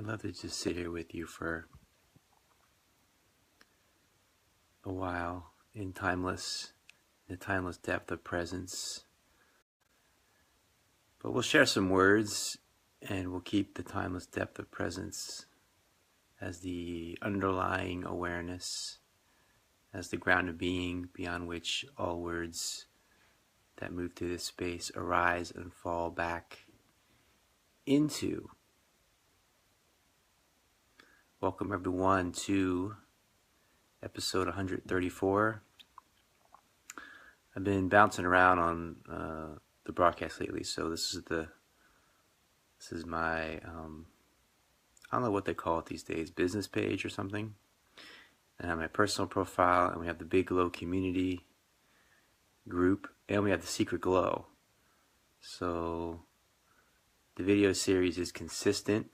I'd love to just sit here with you for a while in the timeless depth of presence. But we'll share some words and we'll keep the timeless depth of presence as the underlying awareness, as the ground of being beyond which all words that move through this space arise and fall back into. Welcome everyone to episode 134. I've been bouncing around on the broadcast lately, so this is my I don't know what they call it these days, business page or something. And I have my personal profile, and we have the Big Glow community group, and we have the Secret Glow. So the video series is consistent,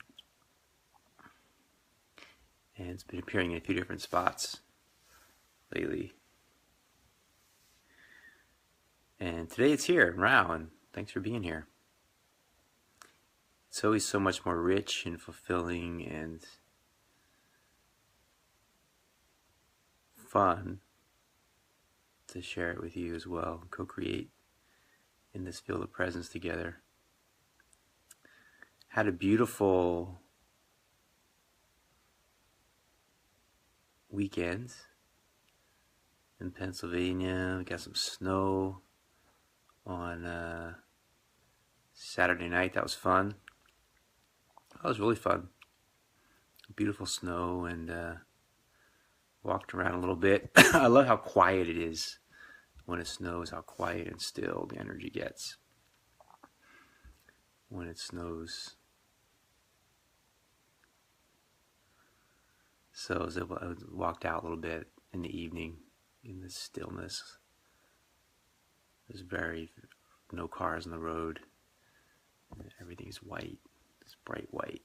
and it's been appearing in a few different spots lately. And today it's here, Rao, and thanks for being here. It's always so much more rich and fulfilling and fun to share it with you as well, co-create in this field of presence together. Had a beautiful weekend in Pennsylvania. We got some snow on Saturday night. That was fun. That was really fun. Beautiful snow, and walked around a little bit. I love how quiet it is when it snows, how quiet and still the energy gets when it snows. So I walked out a little bit in the evening in the stillness. There's no cars on the road. Everything's white. It's bright white.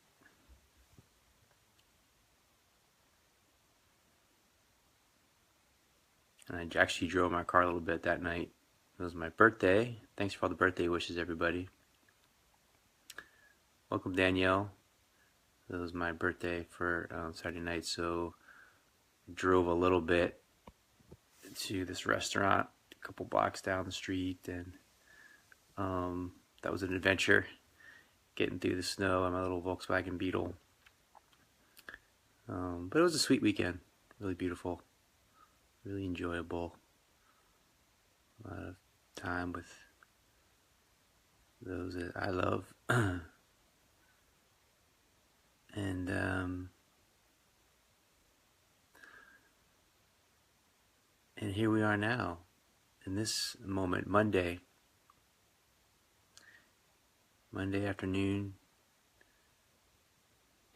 And I actually drove my car a little bit that night. It was my birthday. Thanks for all the birthday wishes, everybody. Welcome, Danielle. It was my birthday for Saturday night, so I drove a little bit to this restaurant a couple blocks down the street, and that was an adventure, getting through the snow on my little Volkswagen Beetle. But it was a sweet weekend, really beautiful, really enjoyable. A lot of time with those that I love. And here we are now, in this moment, Monday afternoon,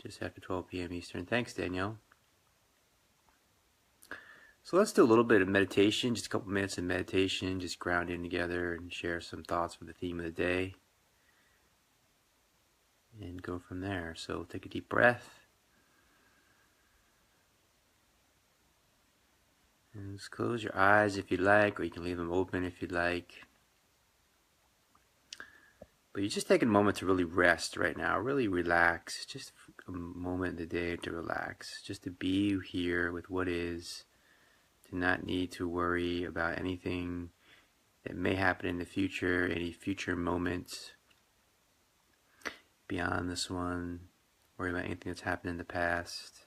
just after 12 p.m. Eastern. Thanks, Danielle. So let's do a little bit of meditation, just a couple minutes of meditation, just grounding together and share some thoughts for the theme of the day, and go from there. So take a deep breath. And just close your eyes if you like, or you can leave them open if you'd like. But you're just taking a moment to really rest right now, really relax. Just a moment in the day to relax, just to be here with what is, to not need to worry about anything that may happen in the future, any future moments beyond this one, worry about anything that's happened in the past.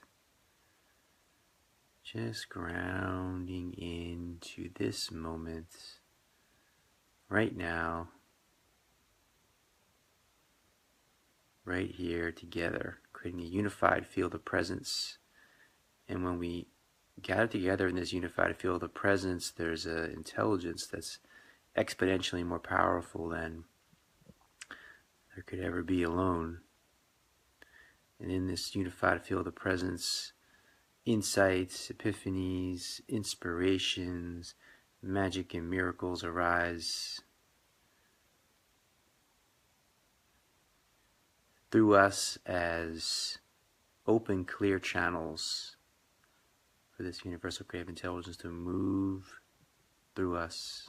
Just grounding into this moment, right now, right here together, creating a unified field of presence. And when we gather together in this unified field of presence, there's an intelligence that's exponentially more powerful than there could ever be alone. And in this unified field of presence, insights, epiphanies, inspirations, magic and miracles arise through us as open, clear channels for this universal creative intelligence to move through us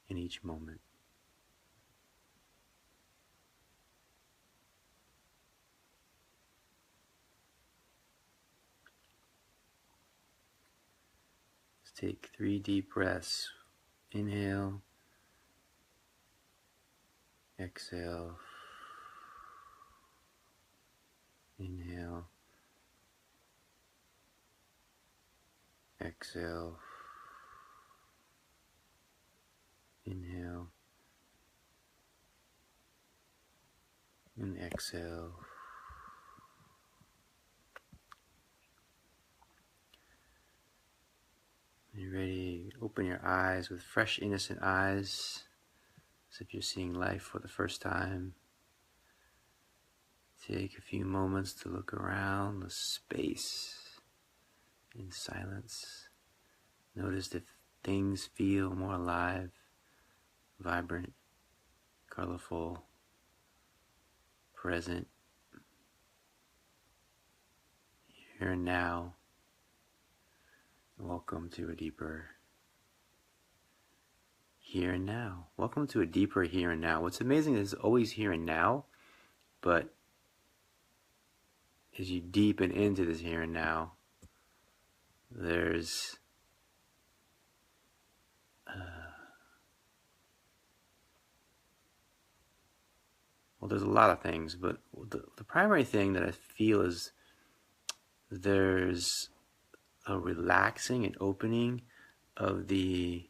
in each moment. take 3 deep breaths. Inhale, exhale, inhale, exhale, inhale, and exhale. You're ready, open your eyes with fresh, innocent eyes, as if you're seeing life for the first time. Take a few moments to look around the space in silence. Notice if things feel more alive, vibrant, colorful, present, here and now. Welcome to a deeper here and now. Welcome to a deeper here and now. What's amazing is it's always here and now, but as you deepen into this here and now, there's there's a lot of things, but the primary thing that I feel is there's a relaxing and opening of the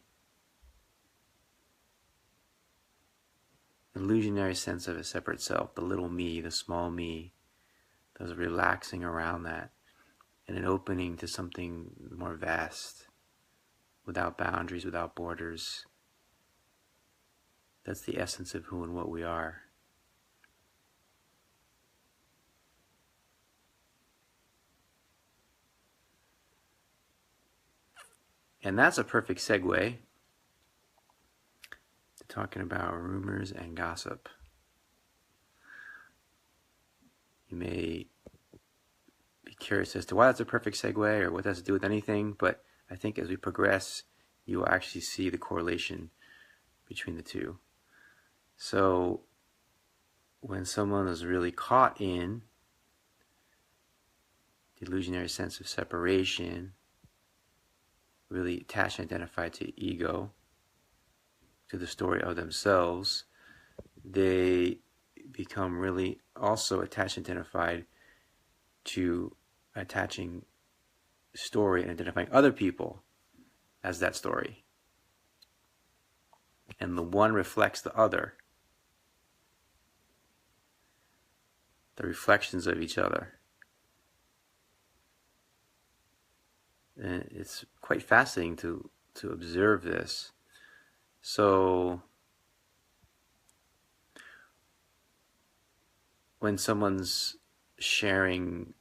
illusionary sense of a separate self, the little me, the small me. There's a relaxing around that and an opening to something more vast, without boundaries, without borders. That's the essence of who and what we are. And that's a perfect segue to talking about rumors and gossip. You may be curious as to why that's a perfect segue or what that has to do with anything, but I think as we progress, you will actually see the correlation between the two. So when someone is really caught in the illusionary sense of separation, really attached and identified to ego, to the story of themselves, they become really also attached and identified to attaching story and identifying other people as that story. And the one reflects the other. The reflections of each other. And it's quite fascinating to observe this. So when someone's sharing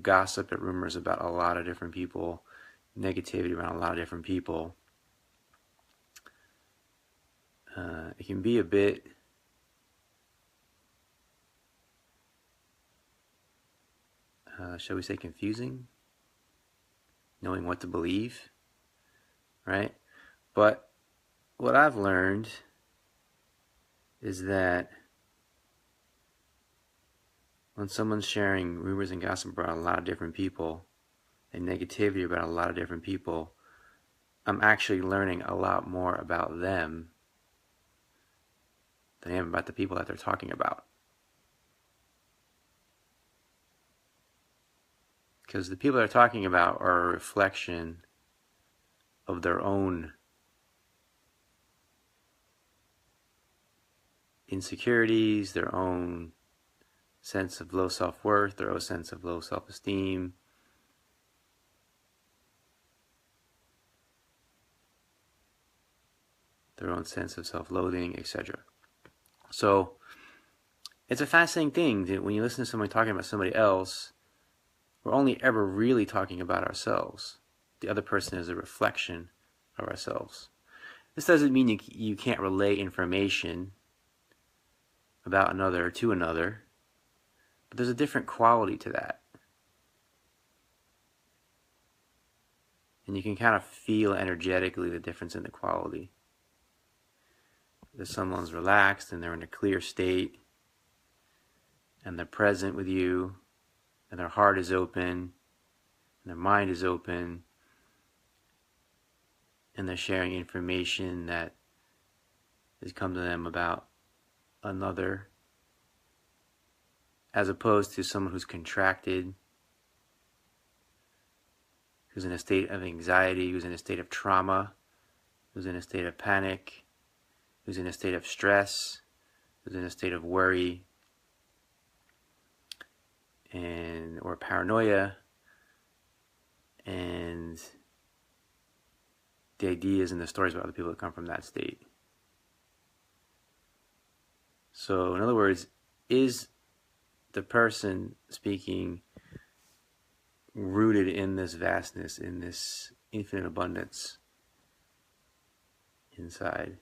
gossip and rumors about a lot of different people, negativity around a lot of different people, it can be a bit shall we say confusing, knowing what to believe, right? But what I've learned is that when someone's sharing rumors and gossip about a lot of different people and negativity about a lot of different people, I'm actually learning a lot more about them than I am about the people that they're talking about. Because the people they're talking about are a reflection of their own insecurities, their own sense of low self-worth, their own sense of low self-esteem, their own sense of self-loathing, etc. So it's a fascinating thing that when you listen to somebody talking about somebody else, we're only ever really talking about ourselves. The other person is a reflection of ourselves. This doesn't mean you can't relay information about another to another, but there's a different quality to that. And you can kind of feel energetically the difference in the quality. If someone's relaxed and they're in a clear state, and they're present with you, and their heart is open, and their mind is open, and they're sharing information that has come to them about another, as opposed to someone who's contracted, who's in a state of anxiety, who's in a state of trauma, who's in a state of panic, who's in a state of stress, who's in a state of worry or paranoia, and the ideas and the stories about other people that come from that state. So in other words, is the person speaking rooted in this vastness, in this infinite abundance inside?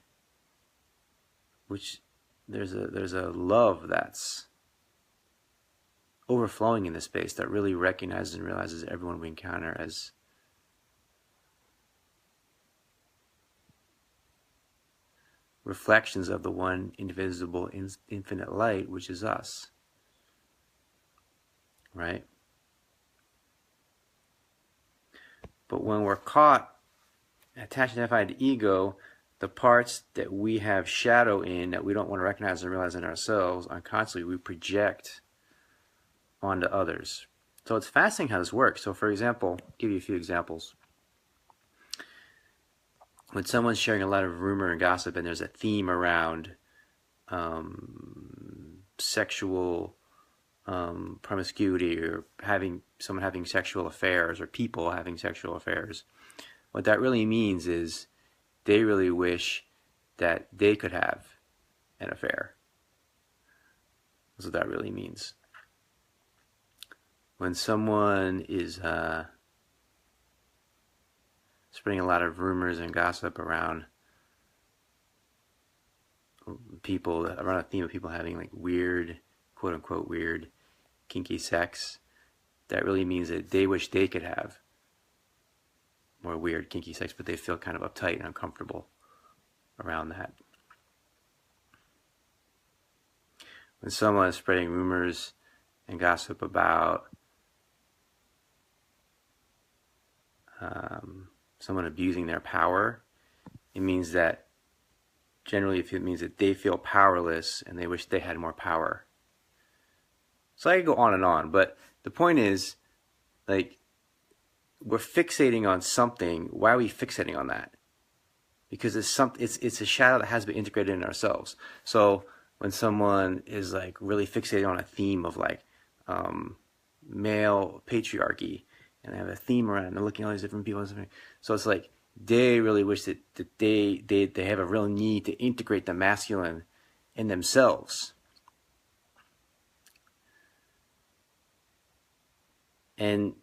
Which there's a love that's overflowing in this space that really recognizes and realizes everyone we encounter as reflections of the one indivisible, infinite light, which is us. Right? But when we're caught attached and identified to ego, the parts that we have shadow in that we don't want to recognize and realize in ourselves, unconsciously we project onto others. So it's fascinating how this works. So for example, I'll give you a few examples. When someone's sharing a lot of rumor and gossip and there's a theme around sexual promiscuity, or someone having sexual affairs, or people having sexual affairs, what that really means is they really wish that they could have an affair. That's what that really means. When someone is spreading a lot of rumors and gossip around people, around a theme of people having like weird, quote unquote weird, kinky sex, that really means that they wish they could have more weird, kinky sex, but they feel kind of uptight and uncomfortable around that. When someone is spreading rumors and gossip about someone abusing their power, it means that generally it means that they feel powerless and they wish they had more power. So I could go on and on, but the point is, like, we're fixating on something. Why are we fixating on that? Because it's a shadow that has been integrated in ourselves. So when someone is like really fixated on a theme of like male patriarchy, and they have a theme around, and they're looking at all these different people, so it's like they really wish that they have a real need to integrate the masculine in themselves. And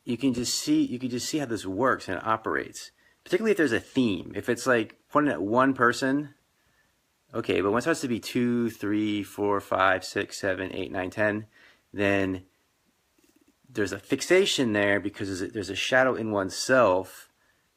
you can just see how this works and operates, particularly if there's a theme. If it's like pointing at one person, okay, but when it starts to be 2, 3, 4, 5, 6, 7, 8, 9, 10, then there's a fixation there because there's a shadow in oneself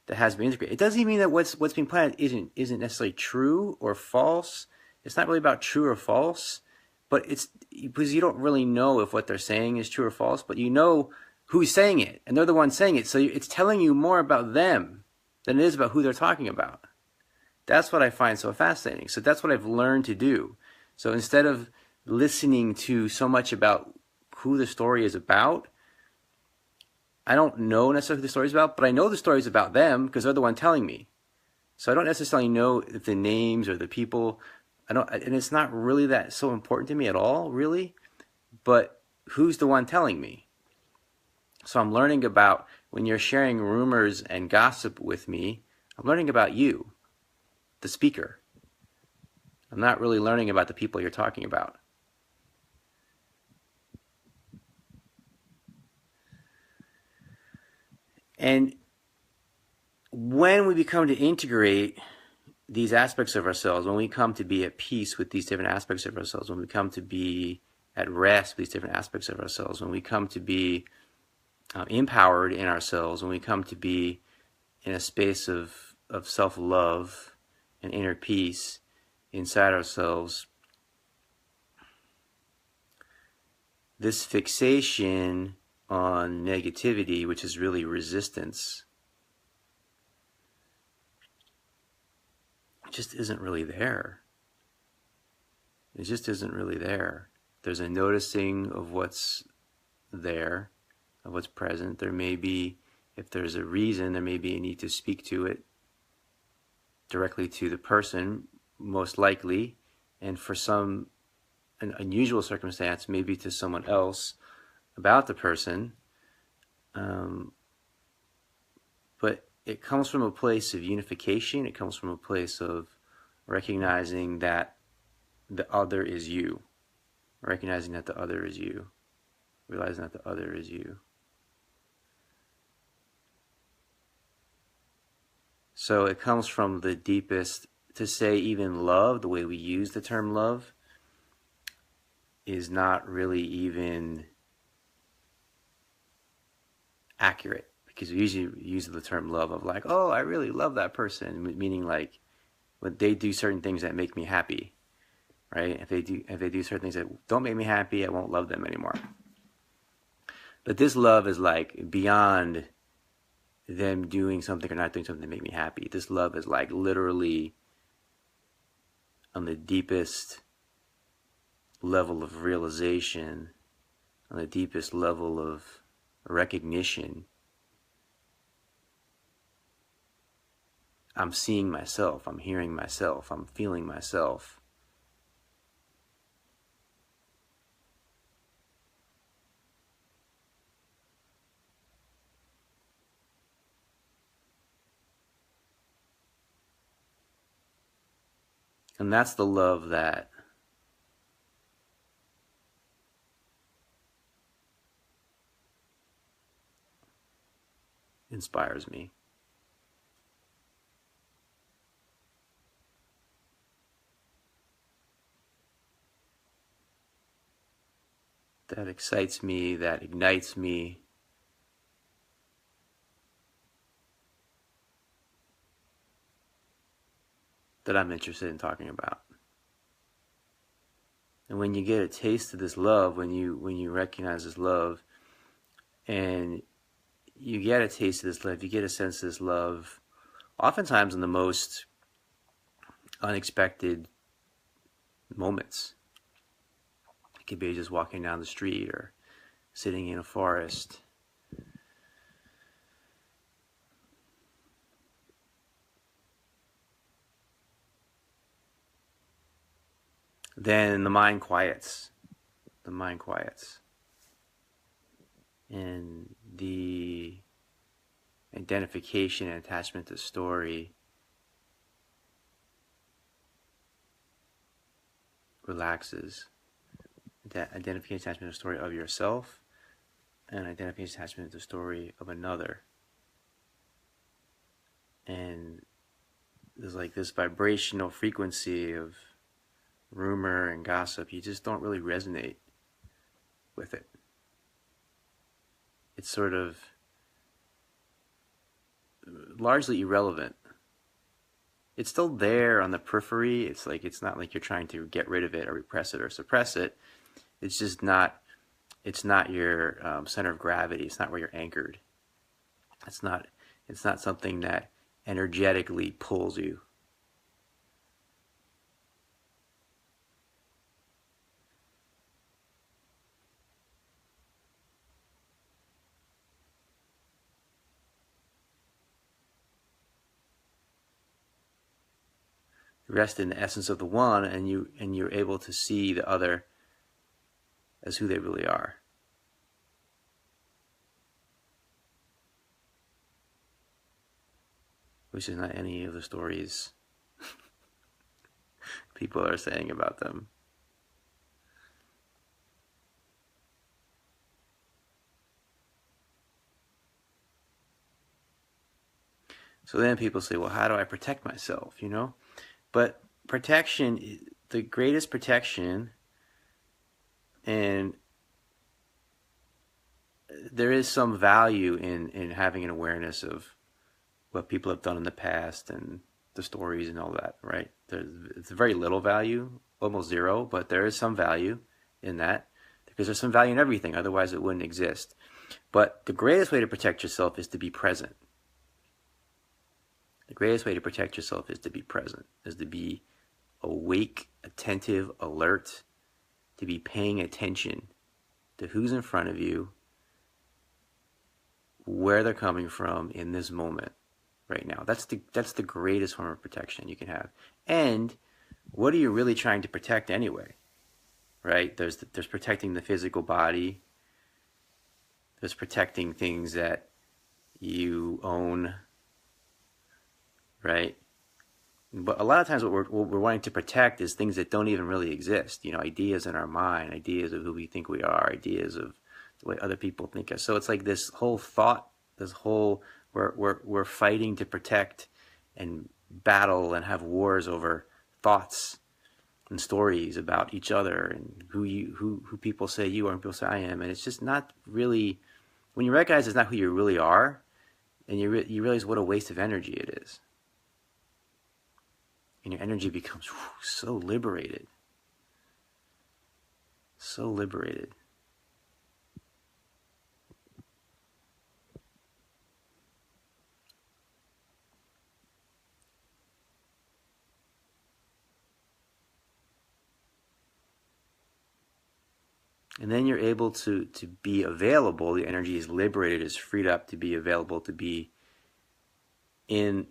that has been integrated. It doesn't mean that what's being planted isn't necessarily true or false. It's not really about true or false, but it's because you don't really know if what they're saying is true or false, but you know who's saying it, and they're the ones saying it. So it's telling you more about them than it is about who they're talking about. That's what I find so fascinating. So that's what I've learned to do. So instead of listening to so much about who the story is about, I don't know necessarily who the story is about, but I know the story is about them because they're the one telling me. So I don't necessarily know the names or the people. And it's not really that so important to me at all, really. But who's the one telling me? So I'm learning about, when you're sharing rumors and gossip with me, I'm learning about you, the speaker. I'm not really learning about the people you're talking about. And when we become to integrate these aspects of ourselves, when we come to be at peace with these different aspects of ourselves, when we come to be at rest with these different aspects of ourselves, when we come to be empowered in ourselves, when we come to be in a space of self-love and inner peace inside ourselves, this fixation on negativity, which is really resistance, just isn't really there. It just isn't really there. There's a noticing of what's there, of what's present. There may be, if there's a reason, there may be a need to speak to it directly to the person, most likely, and for some an unusual circumstance, maybe to someone else about the person. But it comes from a place of unification. It comes from a place of recognizing that the other is you. Recognizing that the other is you. Realizing that the other is you. So it comes from the deepest, to say even love, the way we use the term love, is not really even accurate, because we usually use the term love of like, oh, I really love that person, meaning like when they do certain things that make me happy, right? If they do certain things that don't make me happy, I won't love them anymore. But this love is like beyond them doing something or not doing something to make me happy. This love is like literally on the deepest level of realization, on the deepest level of recognition. I'm seeing myself, I'm hearing myself, I'm feeling myself. And that's the love that inspires me. That excites me, that ignites me. That I'm interested in talking about. And when you get a taste of this love, when you recognize this love, and you get a taste of this love, you get a sense of this love, oftentimes in the most unexpected moments. It could be just walking down the street or sitting in a forest. Then the mind quiets. The mind quiets. And the identification and attachment to story relaxes. That identification attachment to the story of yourself, and identification attachment to the story of another. And there's like this vibrational frequency of rumor and gossip. You just don't really resonate with it. It's sort of largely irrelevant. It's still there on the periphery. It's like, it's not like you're trying to get rid of it or repress it or suppress it. It's just not, it's not your center of gravity. It's not where you're anchored. It's not something that energetically pulls you. You rest in the essence of the one, and you're able to see the other as who they really are. Which is not any of the stories people are saying about them. So then people say, well, how do I protect myself, you know? But protection, the greatest protection, and there is some value in having an awareness of what people have done in the past and the stories and all that, right? It's very little value, almost zero, but there is some value in that, because there's some value in everything, otherwise it wouldn't exist. But the greatest way to protect yourself is to be present. The greatest way to protect yourself is to be present, is to be awake, attentive, alert, to be paying attention to who's in front of you, where they're coming from in this moment right now. That's the greatest form of protection you can have. And what are you really trying to protect anyway? Right? There's protecting the physical body. There's protecting things that you own, right? But a lot of times what we're wanting to protect is things that don't even really exist. Ideas in our mind, ideas of who we think we are, ideas of the way other people think us. So it's like this whole thought, we're fighting to protect and battle and have wars over thoughts and stories about each other and who people say you are and people say I am. And it's just not really, when you recognize it's not who you really are, and you realize what a waste of energy it is. And your energy becomes so liberated. So liberated. And then you're able to be available. The energy is liberated, is freed up to be available, to be in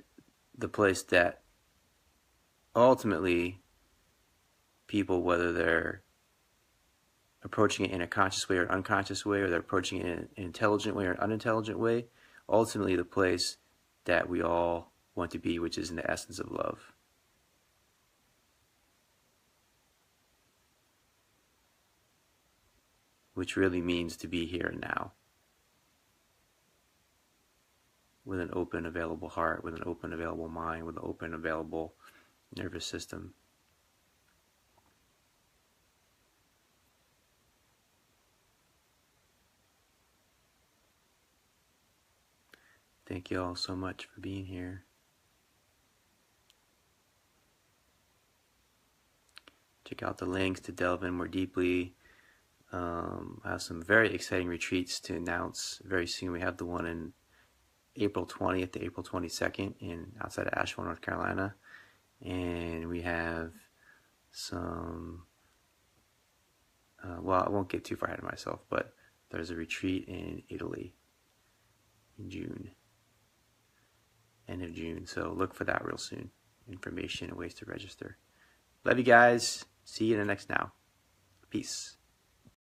the place that ultimately people, whether they're approaching it in a conscious way or an unconscious way, or they're approaching it in an intelligent way or an unintelligent way, ultimately the place that we all want to be, which is in the essence of love. Which really means to be here and now. With an open, available heart, with an open, available mind, with an open, available nervous system. Thank you all so much for being here. Check out the links to delve in more deeply. I have some very exciting retreats to announce very soon. We have the one in April 20th to April 22nd outside of Asheville, North Carolina. And we have some, well, I won't get too far ahead of myself, but there's a retreat in Italy in June, end of June. So look for that real soon. Information and ways to register. Love you guys. See you in the next now. Peace.